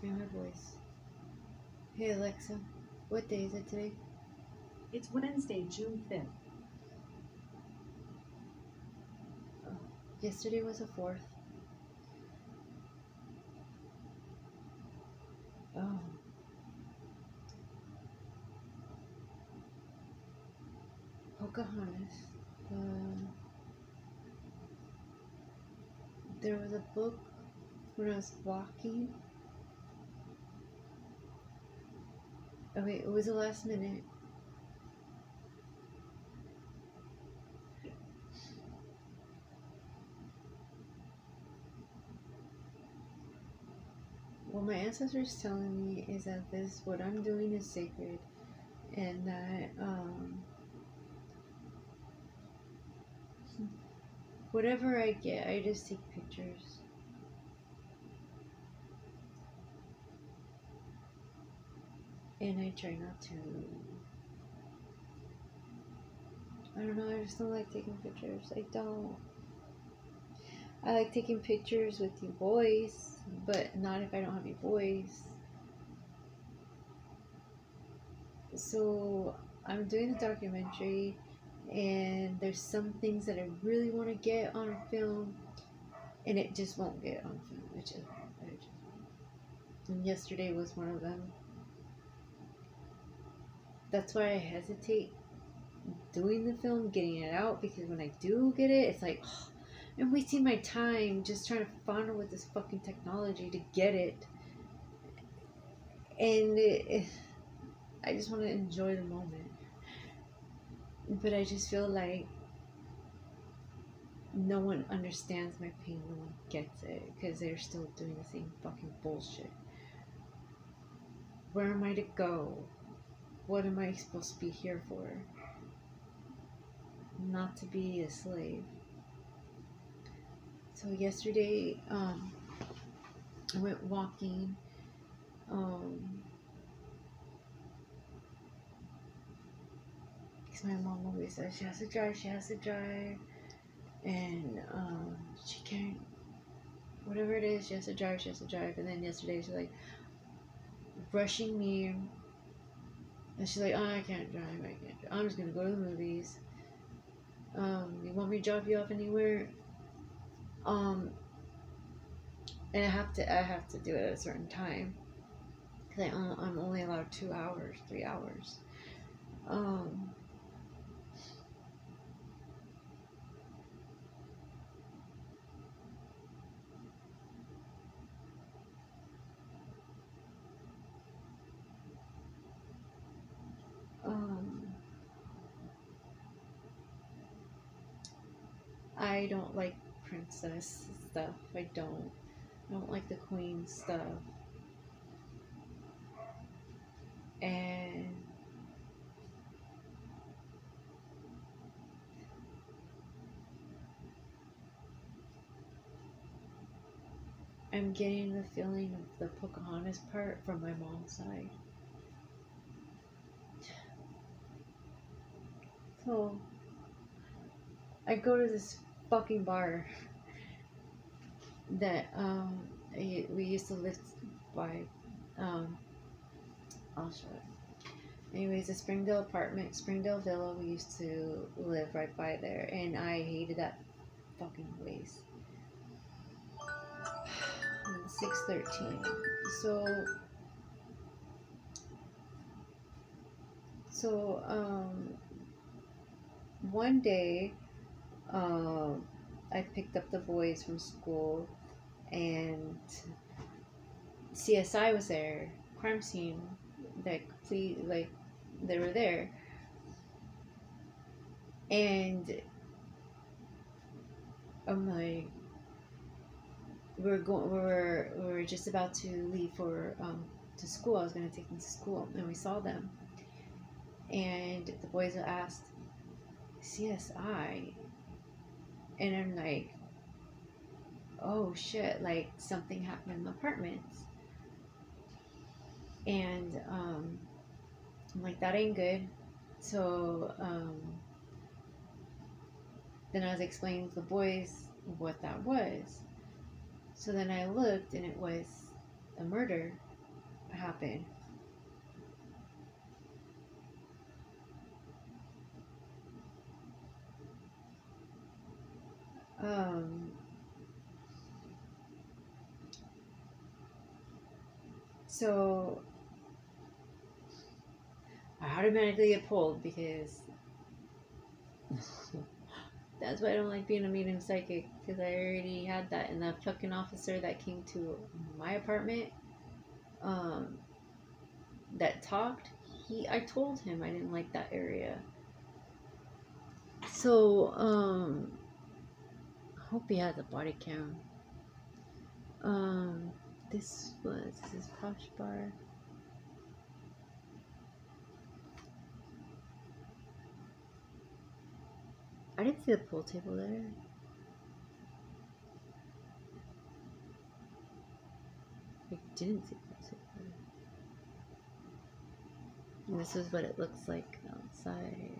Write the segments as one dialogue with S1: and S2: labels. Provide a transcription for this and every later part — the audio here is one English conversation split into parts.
S1: And my voice. Hey Alexa, what day is it today?
S2: It's Wednesday, June 5th.
S1: Oh, yesterday was the 4th. Oh. Pocahontas. There was a book when I was walking. Oh wait, it was the last minute. What my ancestors telling me is that what I'm doing is sacred, and that whatever I get, I just take pictures. And I try not to. I don't know, I just don't like taking pictures. I don't. I like taking pictures with your voice, but not if I don't have your voice. So I'm doing the documentary, and there's some things that I really want to get on film, and it just won't get on film. It just won't. And yesterday was one of them. That's why I hesitate doing the film, getting it out, because when I do get it, it's like, oh, I'm wasting my time just trying to fondle with this fucking technology to get it. And I just want to enjoy the moment. But I just feel like no one understands my pain, no one gets it, because they're still doing the same fucking bullshit. Where am I to go? What am I supposed to be here for? Not to be a slave. So yesterday, I went walking. Because my mom always says she has to drive, and she can't. Whatever it is, she has to drive. And then yesterday, she's like rushing me, and she's like, "Oh, I can't drive. I'm just gonna go to the movies. You want me to drop you off anywhere?" And I have to do it at a certain time, because I'm only allowed 2 hours, 3 hours. I don't like princess stuff. I don't like the queen stuff. And I'm getting the feeling of the Pocahontas part from my mom's side. So I go to this fucking bar that we used to live by. I'll show it. Anyways, the Springdale Villa, we used to live right by there, and I hated that fucking place. 613. So one day, I picked up the boys from school, and CSI was there, crime scene, they were there, and I'm like, we were just about to leave for to school. I was gonna take them to school, and we saw them, and the boys asked, CSI, and I'm like, oh shit, like something happened in the apartments. And I'm like, that ain't good. So then I was explaining to the boys what that was. So then I looked, and it was a murder. happen. So I automatically get pulled because that's why I don't like being a medium psychic, because I already had that. And the fucking officer that came to my apartment, that talked, I told him I didn't like that area. So I hope he has a body cam. This is Posh Bar. I didn't see the pool table there. I didn't see the pool table there. And this is what it looks like outside.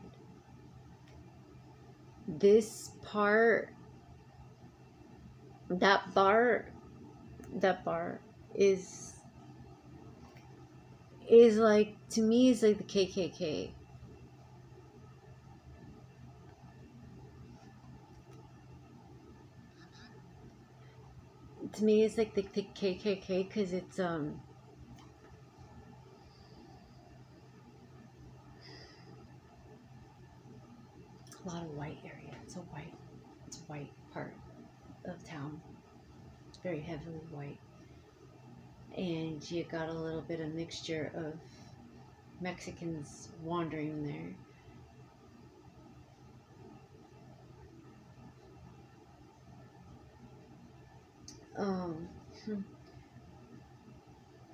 S1: This part, that bar is like, to me, is like the KKK. To me, it's like the KKK, because it's a lot of white area. It's a white part of town. It's very heavily white, and you got a little bit of mixture of Mexicans wandering there.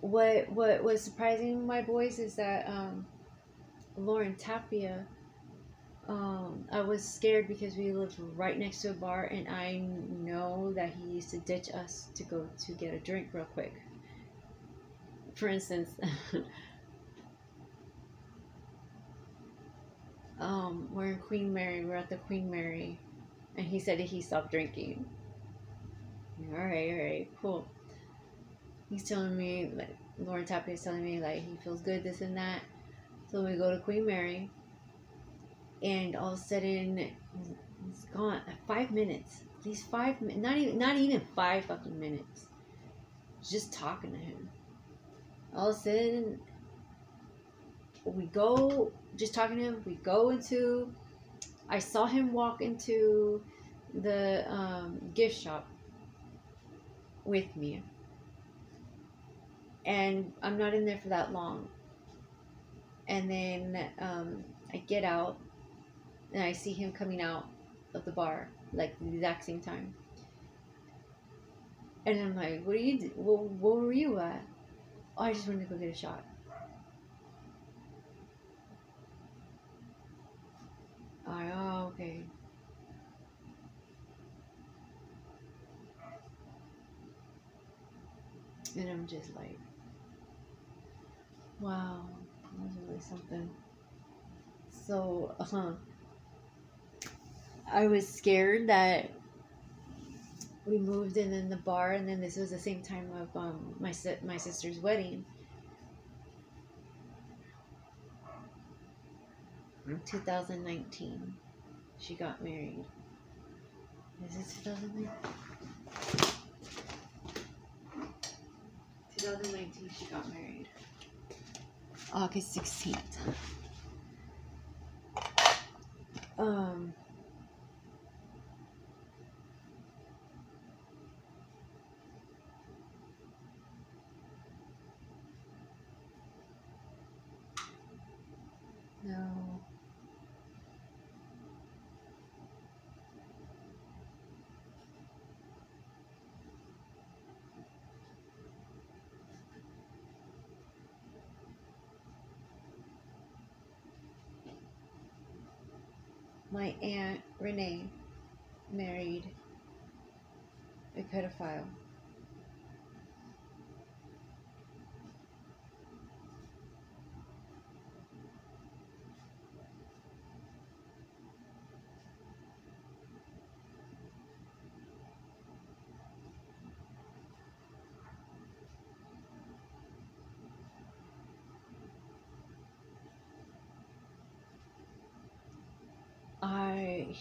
S1: What was surprising my boys is that Lauren Tapia, I was scared because we lived right next to a bar, and I know that he used to ditch us to go to get a drink real quick. For instance, we're in Queen Mary, we're at the Queen Mary, and he said that he stopped drinking. Alright, cool. He's telling me, like, Lauren Tapia is telling me, like, he feels good, this and that. So we go to Queen Mary, and all of a sudden, he's gone. 5 minutes. These 5 minutes, not even 5 fucking minutes. Just talking to him. All of a sudden, we go, just talking to him, we go into, I saw him walk into the gift shop with me. And I'm not in there for that long. And then I get out, and I see him coming out of the bar, like the exact same time. And I'm like, what are you do? What were you at? Oh, I just wanted to go get a shot. Oh, okay. And I'm just like, wow, that's really something. So, I was scared that we moved in the bar, and then this was the same time of my sister's wedding. 2019, she got married. Is it 2019? 2019, she got married. August 16th. No. My aunt Renee married a pedophile.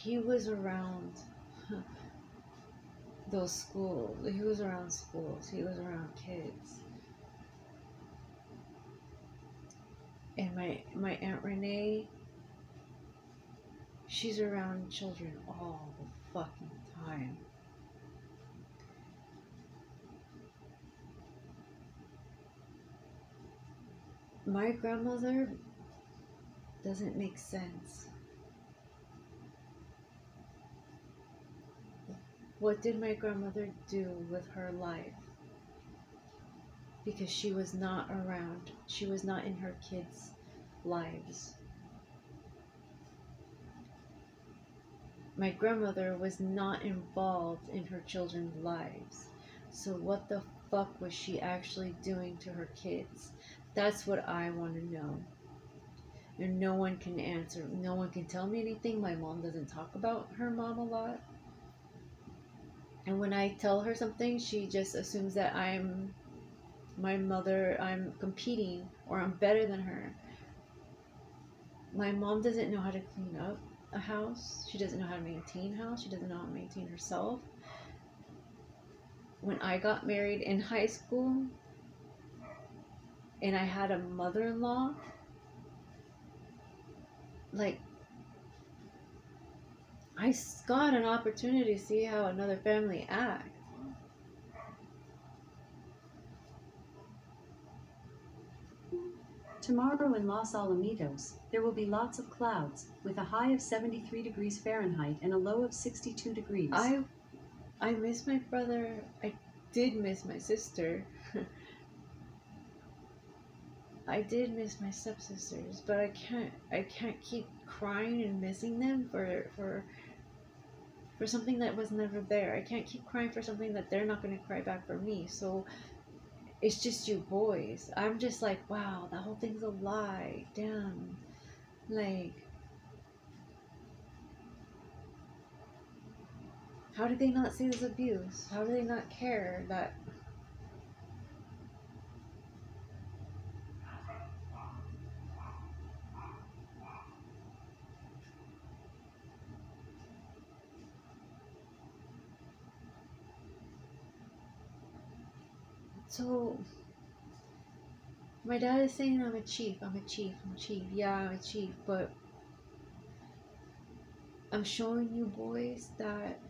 S1: he was around those schools. He was around schools. He was around kids. And my Aunt Renee, she's around children all the fucking time. My grandmother doesn't make sense. What did my grandmother do with her life? Because she was not around. She was not in her kids' lives. My grandmother was not involved in her children's lives. So what the fuck was she actually doing to her kids? That's what I want to know. And no one can answer. No one can tell me anything. My mom doesn't talk about her mom a lot. And when I tell her something, she just assumes that I'm my mother, I'm competing, or I'm better than her. My mom doesn't know how to clean up a house. She doesn't know how to maintain a house. She doesn't know how to maintain herself. When I got married in high school, and I had a mother-in-law, like, I got an opportunity to see how another family acts.
S2: Tomorrow in Los Alamitos, there will be lots of clouds, with a high of 73 degrees Fahrenheit and a low of 62 degrees.
S1: I miss my brother. I did miss my sister. I did miss my stepsisters, but I can't keep crying and missing them for something that was never there. I can't keep crying for something that they're not going to cry back for me. So it's just you boys. I'm just like, wow, that whole thing's a lie. Damn. Like, how did they not see this abuse? How do they not care that... So, my dad is saying I'm a chief. Yeah, I'm a chief, but I'm showing you boys that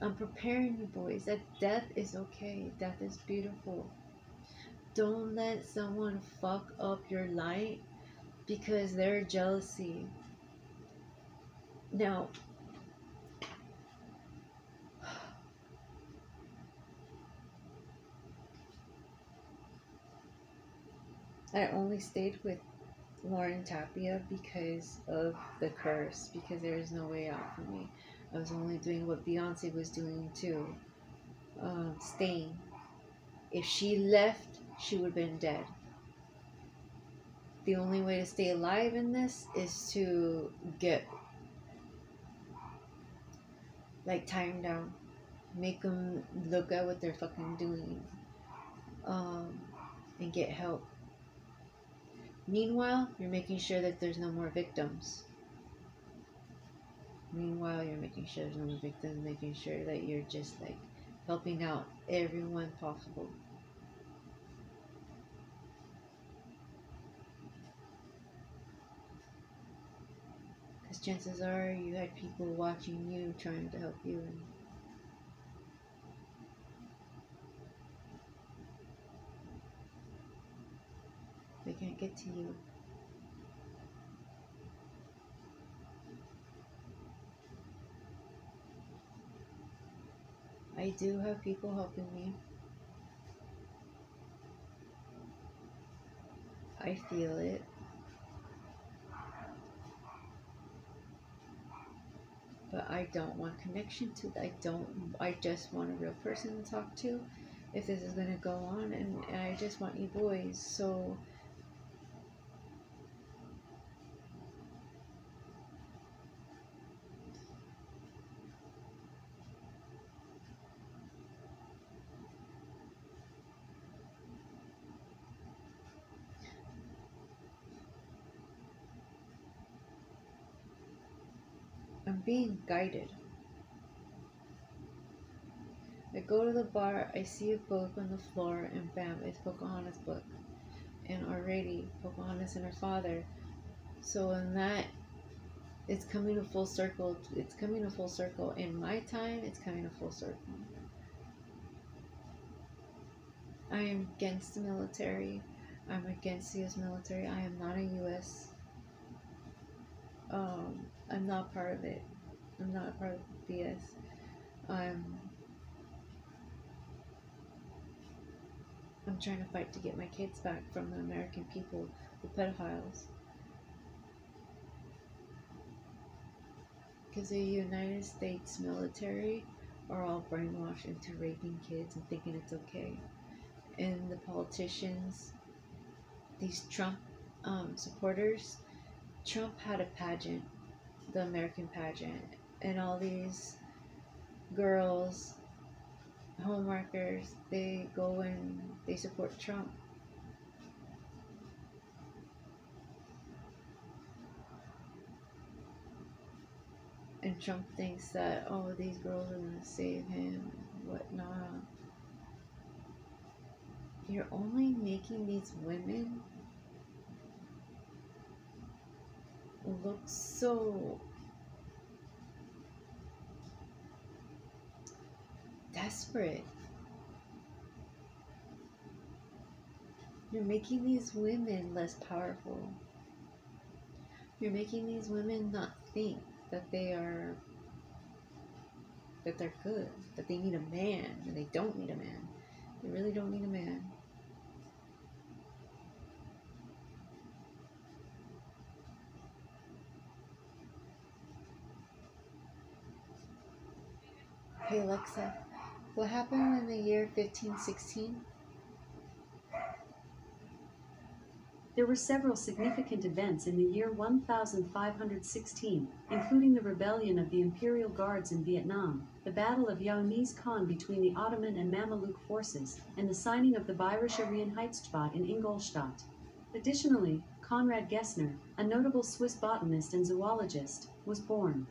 S1: I'm preparing you boys that death is okay. Death is beautiful. Don't let someone fuck up your light because they're jealousy. Now, I only stayed with Lauren Tapia because of the curse, because there is no way out for me. I was only doing what Beyonce was doing too, staying. If she left, she would have been dead. The only way to stay alive in this is to get, like, tie them down, make them look at what they're fucking doing, and get help. Meanwhile, you're making sure that there's no more victims. Meanwhile, you're making sure there's no more victims, making sure that you're just, like, helping out everyone possible. Because chances are you had people watching you, trying to help you, and they can't get to you. I do have people helping me. I feel it. But I don't want connection to that. I just want a real person to talk to if this is gonna go on, and I just want you boys. So being guided. I go to the bar, I see a book on the floor, and bam, it's Pocahontas' book. And already, Pocahontas and her father. So in that, it's coming a full circle. It's coming a full circle. In my time, it's coming a full circle. I am against the military. I'm against the US military. I am not a US. I'm not part of it. I'm not part of the BS. I'm trying to fight to get my kids back from the American people, the pedophiles. Because the United States military are all brainwashed into raping kids and thinking it's okay. And the politicians, these Trump supporters, Trump had a pageant, the American pageant, and all these girls, homeworkers, they go and they support Trump. And Trump thinks that, oh, these girls are going to save him and whatnot. You're only making these women look so desperate. You're making these women less powerful. You're making these women not think that they're good, that they need a man, and they don't need a man. They really don't need a man. Hey Alexa, what happened in the year 1516?
S2: There were several significant events in the year 1516, including the rebellion of the Imperial Guards in Vietnam, the Battle of Yaounès Khan between the Ottoman and Mameluke forces, and the signing of the Bayerische Reinheitsgebot in Ingolstadt. Additionally, Konrad Gessner, a notable Swiss botanist and zoologist, was born.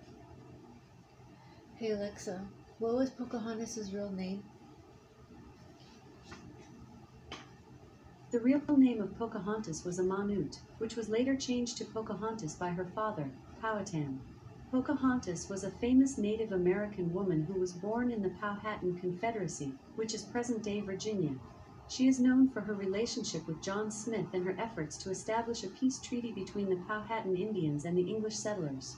S1: Hey Alexa, what was Pocahontas' real name?
S2: The real name of Pocahontas was Amanut, which was later changed to Pocahontas by her father, Powhatan. Pocahontas was a famous Native American woman who was born in the Powhatan Confederacy, which is present-day Virginia. She is known for her relationship with John Smith and her efforts to establish a peace treaty between the Powhatan Indians and the English settlers.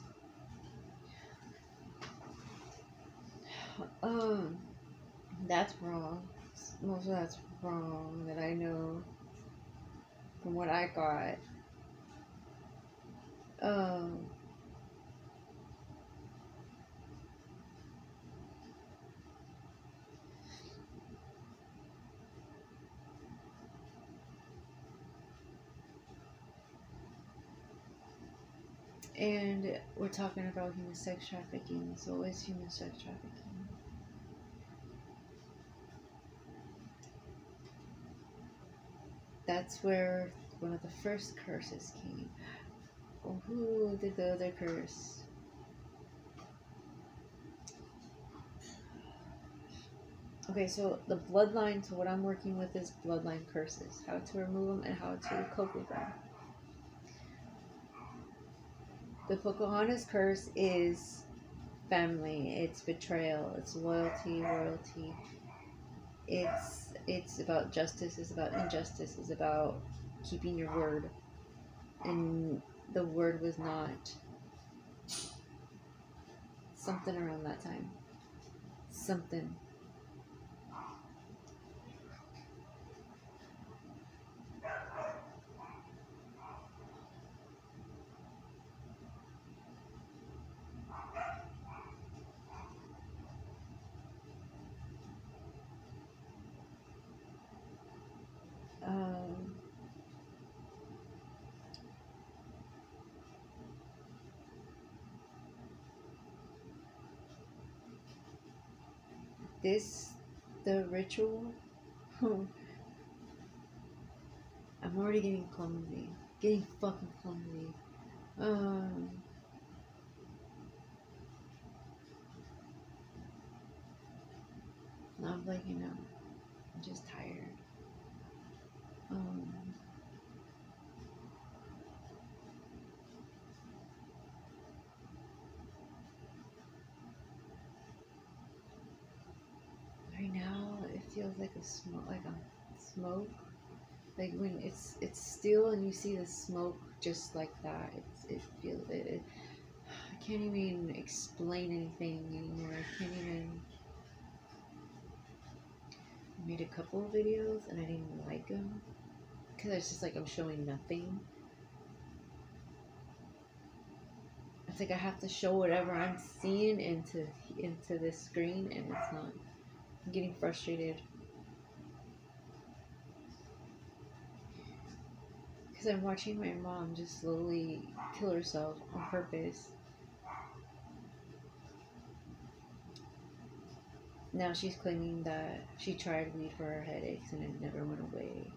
S1: That's wrong. Most of that's wrong that I know from what I got. And we're talking about human sex trafficking. So what is human sex trafficking? That's where one of the first curses came. Oh, who did the other curse? Okay, so the bloodline, so what I'm working with is bloodline curses. How to remove them and how to cope with them. The Pocahontas curse is family, it's betrayal, it's loyalty, royalty. It's about justice, it's about injustice, it's about keeping your word. And the word was not something around that time. Something. The ritual, I'm already getting clumsy. Getting fucking clumsy. I'm like, I'm just tired. Right now, it feels like a smoke. Like when it's still and you see the smoke just like that. It feels it. I can't even explain anything anymore. I can't even. I made a couple of videos and I didn't like them because it's just like I'm showing nothing. It's like I have to show whatever I'm seeing into this screen, and it's not. I'm getting frustrated because I'm watching my mom just slowly kill herself on purpose. Now she's claiming that she tried weed for her headaches and it never went away.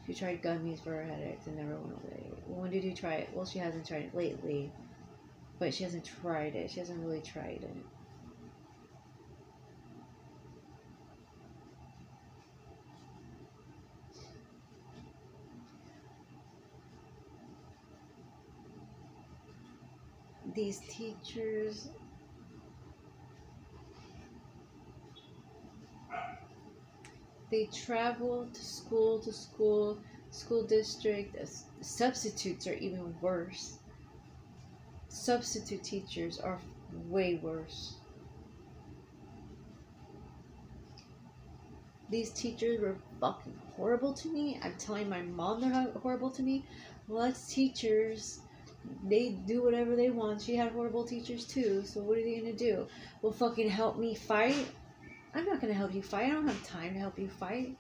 S1: She tried gummies for her headaches and never went away. Well, when did you try it? Well, she hasn't tried it lately, but she hasn't tried it. She hasn't really tried it. These teachers, they travel to school district. Substitutes are even worse. Substitute teachers are way worse. These teachers were fucking horrible to me. I'm telling my mom they're not horrible to me. Well, that's teachers. They do whatever they want. She had horrible teachers too. So what are they gonna do? Well, fucking help me fight? I'm not gonna help you fight. I don't have time to help you fight.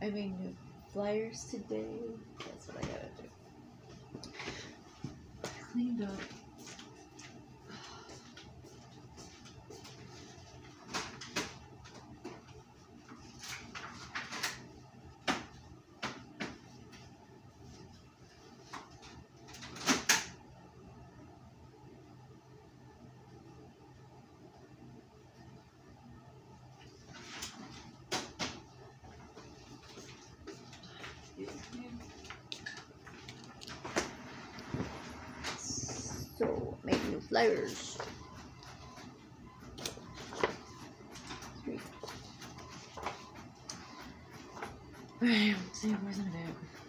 S1: I made new flyers today. That's what I gotta do. Cleaned up. So, make new flyers. Alright, let's see where's in the bag.